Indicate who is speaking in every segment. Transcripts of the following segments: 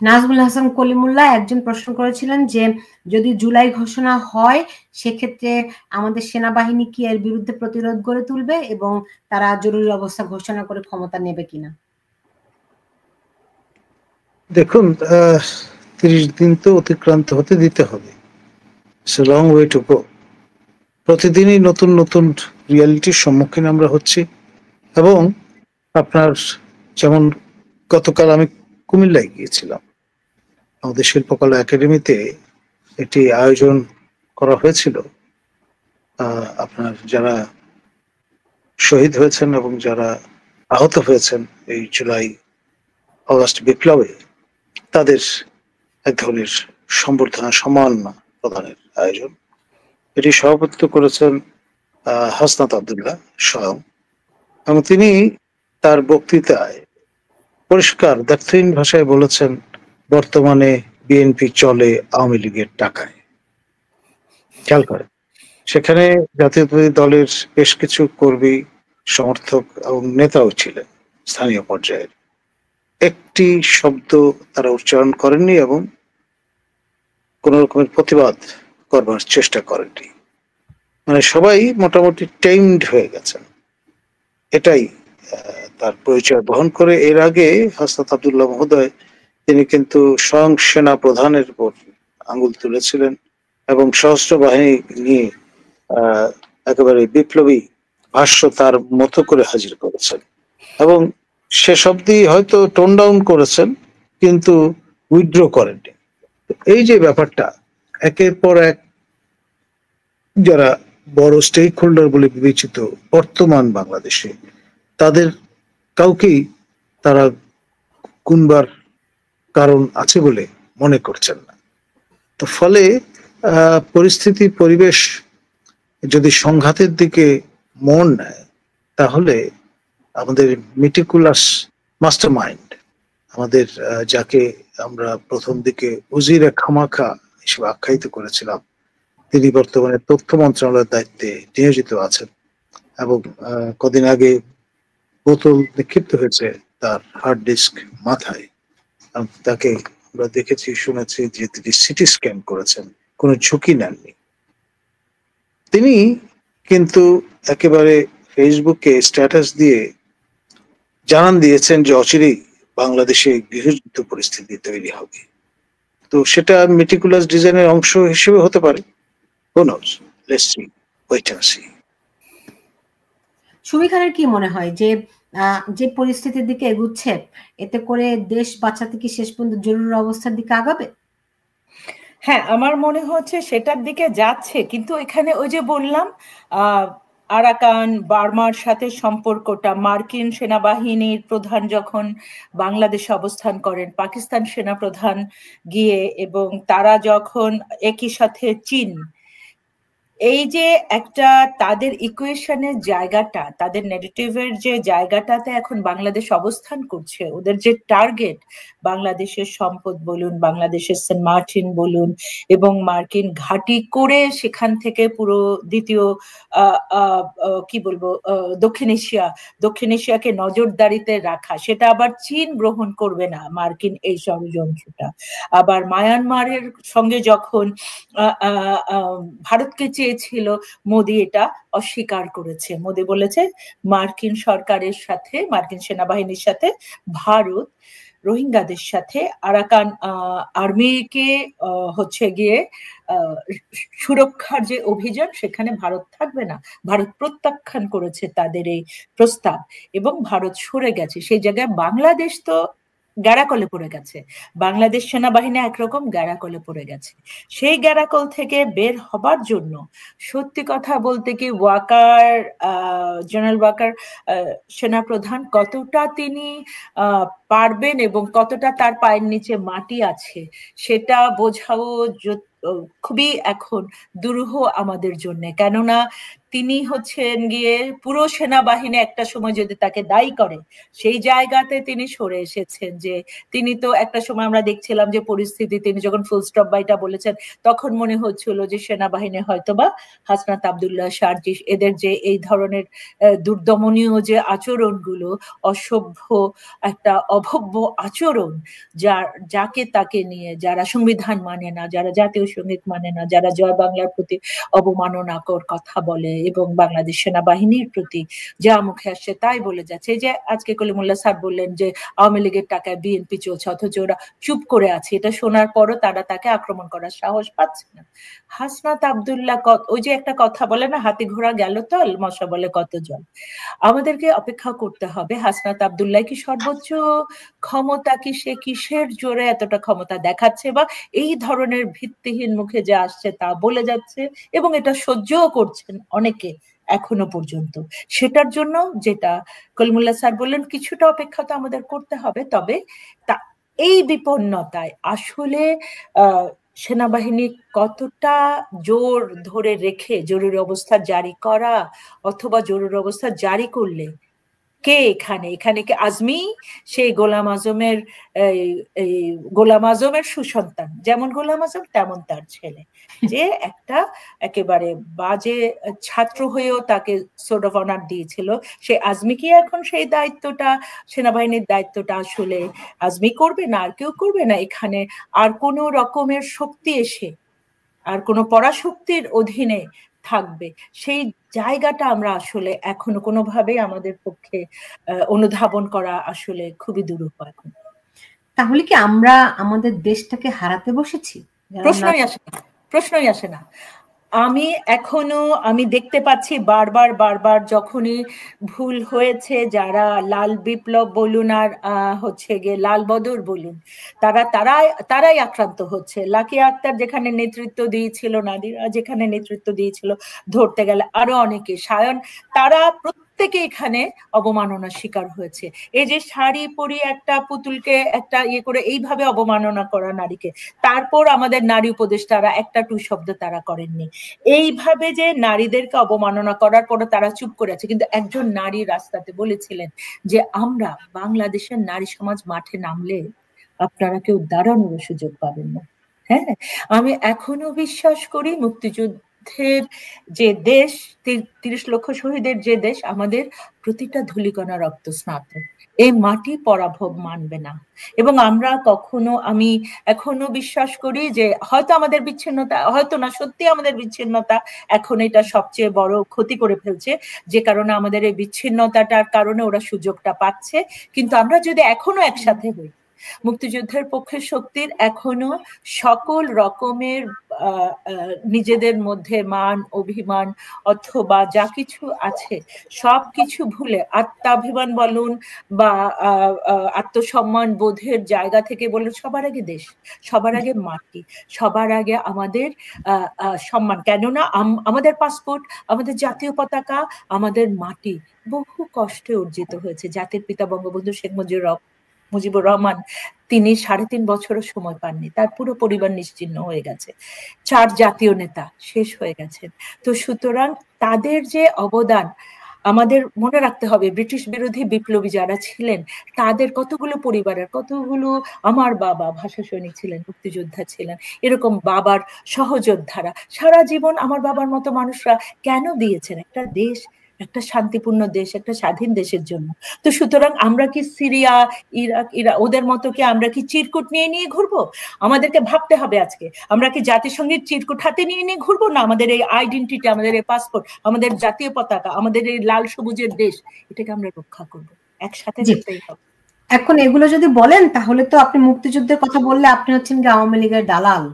Speaker 1: নাজমুল হাসান কলিমুল্লাহ একজন প্রশ্ন করেছিলেন যে যদি জুলাই ঘোষণা হয় সেক্ষেত্রে আমাদের সেনাবাহিনী কি এর বিরুদ্ধে প্রতিরোধ গড়ে তুলবে এবং তারা জরুরি অবস্থা ঘোষণা করে ক্ষমতা নেবে কিনা।
Speaker 2: দেখুন, 30 দিন তো অতিক্রান্ত হতে দিতে হবে, লং ওয়ে টু গো। প্রতিদিনই নতুন নতুন রিয়ালিটির সম্মুখীন আমরা হচ্ছি এবং আপনার যেমন গতকাল আমি কুমিল্লায় গিয়েছিলাম, আমাদের শিল্পকলা একাডেমিতে একটি আয়োজন করা হয়েছিল আপনার যারা শহীদ হয়েছেন এবং যারা আহত হয়েছেন এই জুলাই অগাস্ট বিপ্লবে তাদের এক ধরনের সম্বর্ধনা সম্মাননা প্রদানের আয়োজন। এটি সভাপতিত্ব করেছেন হাসনাত আব্দুল্লাহ স্বয়ং, এবং তিনি তার বক্তৃতায় পরিষ্কার দ্ব্যর্থহীন ভাষায় বলেছেন বর্তমানে বিএনপি চলে আওয়ামী লীগের টাকায়। খেয়াল করে সেখানে জাতীয়তাবাদী দলের বেশ কিছু কর্মী, সমর্থক এবং নেতাও ছিলেন স্থানীয় পর্যায়ের। একটি শব্দ তারা উচ্চারণ করেননি এবং কোন রকমের প্রতিবাদ করবার চেষ্টা করেননি। মানে সবাই মোটামুটি টেইমড হয়ে গেছেন, এটাই তার পরিচয় বহন করে। এর আগে হাসনাত আব্দুল্লাহ মহোদয় তিনি কিন্তু স্বয়ং সেনা প্রধানের উপর আঙ্গুল তুলেছিলেন এবং সশস্ত্র বাহিনী নিয়ে একেবারে বিপ্লবী ভাষ্য তার মতো করে হাজির করেছেন এবং শেষ অব্দি হয়তো টোন ডাউন করেছেন কিন্তু উইথড্র করেননি। এই যে ব্যাপারটা, একের পর এক যারা বড় স্টেক হোল্ডার বলে বিবেচিত বর্তমান বাংলাদেশে, তাদের কাউকেই তারা গুনবার কারণ আছে বলে মনে করছেন না। তো ফলে পরিস্থিতি পরিবেশ যদি সংঘাতের দিকে মন নেয়, তাহলে আমাদের মেটিকুলাস মাস্টার মাইন্ড, আমাদের যাকে আমরা প্রথম দিকে উজিরে খামাখা হিসেবে আখ্যায়িত করেছিলাম, তিনি বর্তমানে তথ্য মন্ত্রণালয়ের দায়িত্বে নিয়োজিত আছেন এবং কদিন আগে বোতল নিক্ষিপ্ত হয়েছে তার হার্ড ডিস্ক মাথায়। তাকে আমরা দেখেছি, শুনেছি যে তিনি সিটি স্ক্যান করেছেন, কোনো ঝুঁকি নেননি। তিনি কিন্তু একেবারে ফেসবুকে স্ট্যাটাস দিয়ে জানান দিয়েছেন যে অচিরেই বাংলাদেশে গৃহযুদ্ধ পরিস্থিতি তৈরি হবে। তো সেটা মেটিকুলাস ডিজাইনের অংশ হিসেবে হতে পারে। Who knows? Let's see. Wait and see.
Speaker 1: Sumi খানের কি মনে হয় যে যে পরিস্থিতির দিকে এগুচ্ছে, এতে করে দেশ বাঁচাতে কি শেষ পর্যন্ত জরুরি অবস্থার দিকে আগাবে?
Speaker 3: হ্যাঁ, আমার মনে হচ্ছে সেটার দিকে যাচ্ছে, কিন্তু এখানে ওই যে বললাম আরাকান বার্মার সাথে সম্পর্কটা, মার্কিন সেনাবাহিনীর প্রধান যখন বাংলাদেশে অবস্থান করেন, পাকিস্তান সেনাপ্রধান গিয়ে, এবং তারা যখন একই সাথে চীন, এই যে একটা তাদের ইকুয়েশনের জায়গাটা, তাদের নেগেটিভের যে জায়গাটাতে এখন বাংলাদেশ অবস্থান করছে, ওদের যে টার্গেট বাংলাদেশের সম্পদ বলুন, বাংলাদেশের সেন্ট মার্টিন বলুন, এবং মার্কিন ঘাঁটি করে সেখান থেকে পুরো দ্বিতীয় কি বলবো দক্ষিণ এশিয়াকে নজরদারিতে রাখা, সেটা আবার চীন গ্রহণ করবে না মার্কিন এই ষড়যন্ত্রটা। আবার মায়ানমারের সঙ্গে যখন ভারতকে চেয়েছিল, মোদি এটা অস্বীকার করেছে। মোদি বলেছে মার্কিন সরকারের সাথে, মার্কিন সেনাবাহিনীর সাথে ভারত রোহিঙ্গাদের সাথে আরাকান আর্মিকে হচ্ছে গিয়ে সুরক্ষার যে অভিযান, সেখানে ভারত থাকবে না। ভারত প্রত্যাখ্যান করেছে তাদের এই প্রস্তাব এবং ভারত সরে গেছে। সেই জায়গায় বাংলাদেশ তো গ্যারাকলে পড়ে গেছে, বাংলাদেশ সেনাবাহিনী একরকম গ্যারাকলে পড়ে গেছে। সেই গ্যারাকল থেকে বের হবার জন্য সত্যি কথা বলতে কি জেনারেল ওয়াকার সেনাপ্রধান কতটা তিনি পারবেন এবং কতটা তার পায়ের নিচে মাটি আছে সেটা বোঝাও খুবই এখন দুরূহ আমাদের জন্য, কেননা তিনি হচ্ছেন গিয়ে পুরো সেনাবাহিনী একটা সময় যদি তাকে দায়ী করে, সেই জায়গাতে তিনি সরে এসেছেন। যে তিনি তো একটা সময় আমরা দেখছিলাম যে পরিস্থিতি, তিনি যখন ফুল স্টপ বাইটা বলেছেন তখন মনে হচ্ছিল যে সেনাবাহিনী হয়তোবা হাসনাত আব্দুল্লাহ, শারজিস এদের যে এই ধরনের দুর্দমনীয় যে আচরণগুলো, অসভ্য একটা অভব্য আচরণ, যাকে তাকে নিয়ে, যারা সংবিধান মানে না, যারা জাতীয় সঙ্গীত মানে না, যারা জয় বাংলার প্রতি অবমাননাকর কথা বলে এবং বাংলাদেশ সেনাবাহিনীর প্রতি যা মুখে আসছে তাই বলে যাচ্ছে। এই যে আজকে কলিমুল্লাহ স্যার বললেন যে আওয়ামী লীগের টাকায় বিএনপি চলছে, অথচ ওরা চুপ করে আছে, এটা শোনার পরও তারা তাকে আক্রমণ করার সাহস পাচ্ছে না। হাসনাত আব্দুল্লাহ, ওই যে একটা কথা বলে না, হাতি ঘোড়া গেল তল, মশা বলে কত জল। আমাদেরকে অপেক্ষা করতে হবে হাসনাত আব্দুল্লাহ কি সর্বোচ্চ ক্ষমতা, কি সে কিসের জোরে এতটা ক্ষমতা দেখাচ্ছে, বা এই ধরনের ভিত্তিহীন মুখে যে আসছে তা বলে যাচ্ছে এবং এটা সহ্যও করছেন অনেকে এখনো পর্যন্ত। সেটার জন্য যেটা কলিমুল্লাহ স্যার বললেন, কিছুটা অপেক্ষা তো আমাদের করতে হবে। তবে এই বিপন্নতায় আসলে সেনাবাহিনী কতটা জোর ধরে রেখে জরুরি অবস্থা জারি করা, অথবা জরুরি অবস্থা জারি করলে কে এখানে কি আজমি সেই গোলাম আজমের সুসন্তান, যেমন গোলাম আজম তেমন তার ছেলে, যে একটা একেবারে বাজে ছাত্র হয়েও তাকে সোর্ট অফ অনার দিয়েছিল, সে আজমি কি এখন সেই দায়িত্বটা, সেনাবাহিনীর দায়িত্বটা আসলে আজমি করবে না, আর কেউ করবে না? এখানে আর কোনো রকমের শক্তি এসে আর কোনো পরাশক্তির অধীনে থাকবে, সেই জায়গাটা আমরা আসলে এখনো কোনোভাবেই আমাদের পক্ষে অনুধাবন করা আসলে খুবই দুরূহ এখন।
Speaker 1: তাহলে কি আমরা আমাদের দেশটাকে হারাতে বসেছি?
Speaker 3: প্রশ্নই আসে না। আমি দেখতে পাচ্ছি বারবার যখনই ভুল হয়েছে, যারা লাল বিপ্লব বলুন আর হচ্ছে গিয়ে লাল বদর বলুন, তারাই আক্রান্ত হচ্ছে। লাকিয়া আক্তার যেখানে নেতৃত্ব দিয়েছিল, নাদিরা যেখানে নেতৃত্ব দিয়েছিল, ধরতে গেলে আরো অনেকে, সায়ন, তারা প্রত্যেকে এখানে অবমাননার শিকার হয়েছে। এই যে শাড়ি পরিয়ে একটা পুতুলকে একটা ইয়ে করে এইভাবে অবমাননা করা নারীকে, তারপর আমাদের নারী উপদেষ্টারা একটা টু শব্দ তারা করেননি। এইভাবে যে নারীদেরকে অবমাননা করার পর তারা চুপ করে আছে, কিন্তু একজন নারী রাস্তাতে বলেছিলেন যে আমরা বাংলাদেশের নারী সমাজ মাঠে নামলে আপনারা কেউ দাঁড়ানোর সুযোগ পাবেন না। হ্যাঁ, আমি এখনো বিশ্বাস করি মুক্তিযুদ্ধের যে দেশ, 30 লক্ষ শহীদের যে দেশ, আমাদের প্রতিটা ধূলিকণা রক্ত স্নাত, এই মাটি পরাভব মানবে না। এবং আমরা আমি এখনো বিশ্বাস করি যে হয়তো আমাদের বিচ্ছিন্নতা, হয়তো না, সত্যি আমাদের বিচ্ছিন্নতা এখন এটা সবচেয়ে বড় ক্ষতি করে ফেলছে, যে কারণে আমাদের এই বিচ্ছিন্নতাটার কারণে ওরা সুযোগটা পাচ্ছে। কিন্তু আমরা যদি এখনো একসাথে হই, মুক্তিযুদ্ধের পক্ষের শক্তির এখনো সকল রকমের নিজেদের মধ্যে মান অভিমান অথবা যা কিছু আছে সবকিছু ভুলে, আত্মাভিমান বলুন বা আত্মসম্মান বোধের জায়গা থেকে বলুন, সবার আগে দেশ, সবার আগে মাটি, সবার আগে আমাদের সম্মান। কেননা আমাদের পাসপোর্ট, আমাদের জাতীয় পতাকা, আমাদের মাটি বহু কষ্টে অর্জিত হয়েছে। জাতির পিতা বঙ্গবন্ধু শেখ মুজিবুর রহমান, তিনি 3.5 বছরও সময় পাননি, তার পুরো পরিবার নিশ্চিহ্ন হয়ে গেছে। 4 জাতীয় নেতা শেষ হয়ে গেছেন। তো সুতরাং তাদের যে অবদান আমাদের মনে রাখতে হবে। ব্রিটিশ বিরোধী বিপ্লবী যারা ছিলেন, তাদের কতগুলো পরিবারের, কতগুলো, আমার বাবা ভাষা সৈনিক ছিলেন, মুক্তিযোদ্ধা ছিলেন, এরকম বাবার সহযোদ্ধারা সারা জীবন আমার বাবার মতো মানুষরা কেন দিয়েছেন একটা দেশ, একটা শান্তিপূর্ণ দেশ, একটা স্বাধীন দেশের জন্য। তো সুতরাং আমরা কি সিরিয়া, ইরাক, ওদের মতো কি আমরা কি চিরকুট নিয়ে ঘুরবো? আমাদেরকে ভাবতে হবে আজকে, আমরা কি জাতিসংঘের চিরকুট হাতে নিয়ে ঘুরবো, না আমাদের এই আইডেন্টিটি, আমাদের এই পাসপোর্ট, আমাদের জাতীয় পতাকা, আমাদের এই লাল সবুজের দেশ, এটাকে আমরা রক্ষা করবো একসাথে। যেতেই হবে।
Speaker 1: এখন এগুলো যদি বলেন, তাহলে তো আপনি মুক্তিযুদ্ধের কথা বললে আপনি হচ্ছেন গিয়ে আওয়ামী লীগের দালাল,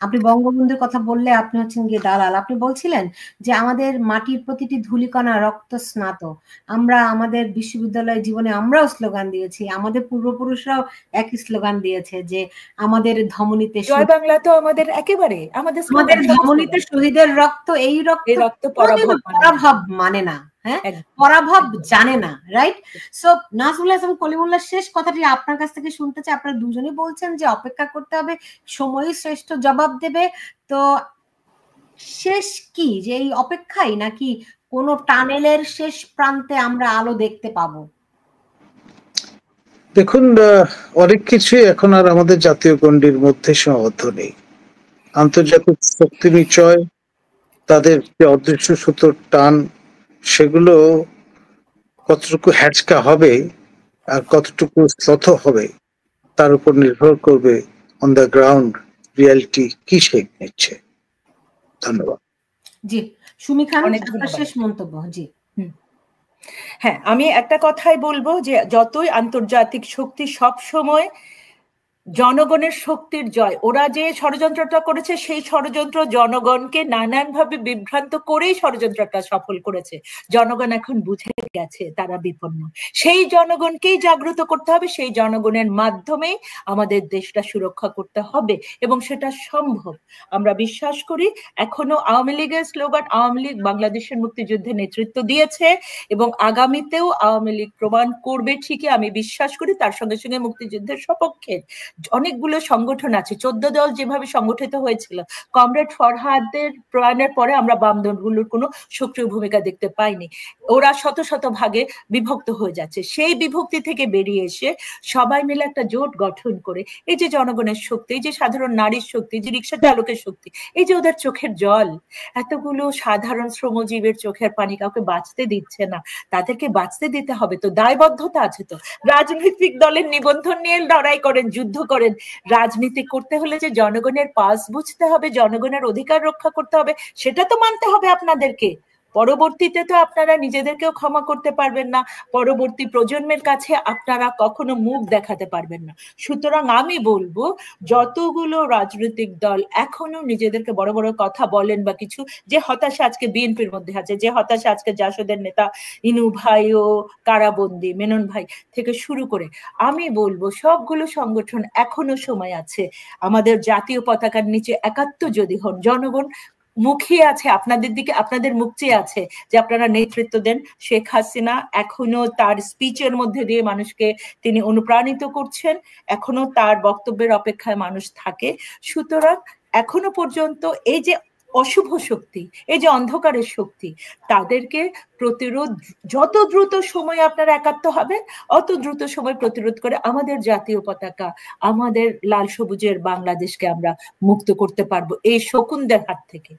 Speaker 1: আপনি বঙ্গবন্ধুর কথা বললে আপনি হচ্ছেন গিয়ে দালাল। আপনি বলছিলেন যে আমাদের মাটির প্রতিটি ধূলিকণা রক্ত স্নাত, আমরা আমাদের বিশ্ববিদ্যালয় জীবনে আমরাও স্লোগান দিয়েছি, আমাদের পূর্বপুরুষরাও একই স্লোগান দিয়েছে যে আমাদের ধমনীতে,
Speaker 3: জয় বাংলা তো আমাদের একেবারে, আমাদের
Speaker 1: ধমনীতে শহীদের রক্ত, এই রক্ত পরাভব মানে না। হ্যাঁ, পরাভব জানে না, রাইট? সো নাজমুল হাসান কলিমুল্লাহ, শেষ কথাটি আপনার কাছ থেকে শুনতে চাই। আপনারা দুজনেই বলছেন যে অপেক্ষা করতে হবে, সময়ই শ্রেষ্ঠ জবাব দেবে। তো শেষ কি, যে এই অপেক্ষাই নাকি কোন টানেলের শেষ প্রান্তে আমরা আলো দেখতে পাবো?
Speaker 2: দেখুন, অনেক কিছুই এখন আর আমাদের জাতীয় গণ্ডির মধ্যে সীমাবদ্ধ নেই। আন্তর্জাতিক শক্তি নিচয়, তাদের যে অদৃশ্য সুতোর টান, সেগুলো কতটুকু হ্যাচকা হবে আর কতটুকু শ্লথ হবে তার উপর নির্ভর করবে অন দ্য গ্রাউন্ড রিয়ালিটি কি শেপ নিচ্ছে। ধন্যবাদ।
Speaker 1: জি, সুমি খান,
Speaker 3: অনেক
Speaker 1: আপনার
Speaker 3: ধন্যবাদ।
Speaker 1: শেষ মন্তব্য। জি।
Speaker 3: হ্যাঁ, আমি একটা কথাই বলবো যে যতই আন্তর্জাতিক শক্তি সব সময় জনগণের শক্তির জয়, ওরা যে ষড়যন্ত্রটা করেছে সেই ষড়যন্ত্র জনগণকে নানানভাবে বিভ্রান্ত করেই ষড়যন্ত্রটা সফল করেছে। জনগণ এখন বুঝে গেছে তারা বিপন্ন, সেই জনগণকেই জাগ্রত করতে হবে, সেই জনগণের মাধ্যমেই আমাদের দেশটা সুরক্ষা করতে হবে এবং সেটা সম্ভব। আমরা বিশ্বাস করি এখনো আওয়ামী লীগের স্লোগান, আওয়ামী লীগ বাংলাদেশের মুক্তিযুদ্ধে নেতৃত্ব দিয়েছে এবং আগামীতেও আওয়ামী লীগ প্রমাণ করবে ঠিকই, আমি বিশ্বাস করি। তার সঙ্গে সঙ্গে মুক্তিযুদ্ধের সপক্ষে অনেকগুলো সংগঠন আছে, 14 দল যেভাবে সংগঠিত হয়েছিল, কমরেড ফরহাদের প্রয়াণের পরে আমরা বাম দলগুলোর কোনো সক্রিয় ভূমিকা দেখতে পাইনি। ওরা শত শত ভাগে বিভক্ত হয়ে যাচ্ছে। সেই বিভক্তি থেকে বেরিয়ে এসে সবাই মিলে একটা জোট গঠন করে এই যে জনগণের শক্তি, এই যে সাধারণ নারীর শক্তি, যে রিক্সা চালকের শক্তি, এই যে ওদের চোখের জল, এতগুলো সাধারণ শ্রমজীবের চোখের পানি কাউকে বাঁচতে দিচ্ছে না, তাদেরকে বাঁচতে দিতে হবে তো, দায়বদ্ধতা আছে তো। রাজনৈতিক দলের নিবন্ধন নিয়ে লড়াই করেন, যুদ্ধ করেন, রাজনীতি করতে হলে যে জনগণের পালস বুঝতে হবে, জনগণের অধিকার রক্ষা করতে হবে, সেটা তো মানতে হবে আপনাদেরকে। পরবর্তীতে তো আপনারা নিজেদেরকেও ক্ষমা করতে পারবেন না, পরবর্তী প্রজন্মের কাছে আপনারা কখনো মুখ দেখাতে পারবেন না। সুতরাং আমি বলবো যতগুলো রাজনৈতিক দল এখনো নিজেদেরকে বড় বড় কথা বলেন বা কিছু, যে হতাশা আজকে বিএনপির মধ্যে আছে, যে হতাশা আজকে জাসদের নেতা ইনু ভাইও কারাবন্দী, মেনন ভাই থেকে শুরু করে, আমি বলবো সবগুলো সংগঠন এখনো সময় আছে। আমাদের জাতীয় পতাকার নিচে একাত্ম যদি হন, জনগণ মুখিয়ে আছে আপনাদের দিকে, আপনাদের মুখ চেয়ে আছে যে আপনারা নেতৃত্ব দেন। শেখ হাসিনা এখনো তার স্পিচের মধ্যে দিয়ে মানুষকে তিনি অনুপ্রাণিত করছেন, এখনো তার বক্তব্যের অপেক্ষায় মানুষ থাকে। সুতরাং এখনো পর্যন্ত এই যে অশুভ শক্তি, এই যে অন্ধকারের শক্তি, তাদেরকে প্রতিরোধ, যত দ্রুত সময় আপনারা একাত্ম হবেন অত দ্রুত সময় প্রতিরোধ করে আমাদের জাতীয় পতাকা, আমাদের লাল সবুজের বাংলাদেশকে আমরা মুক্ত করতে পারবো এই শকুনদের হাত থেকে।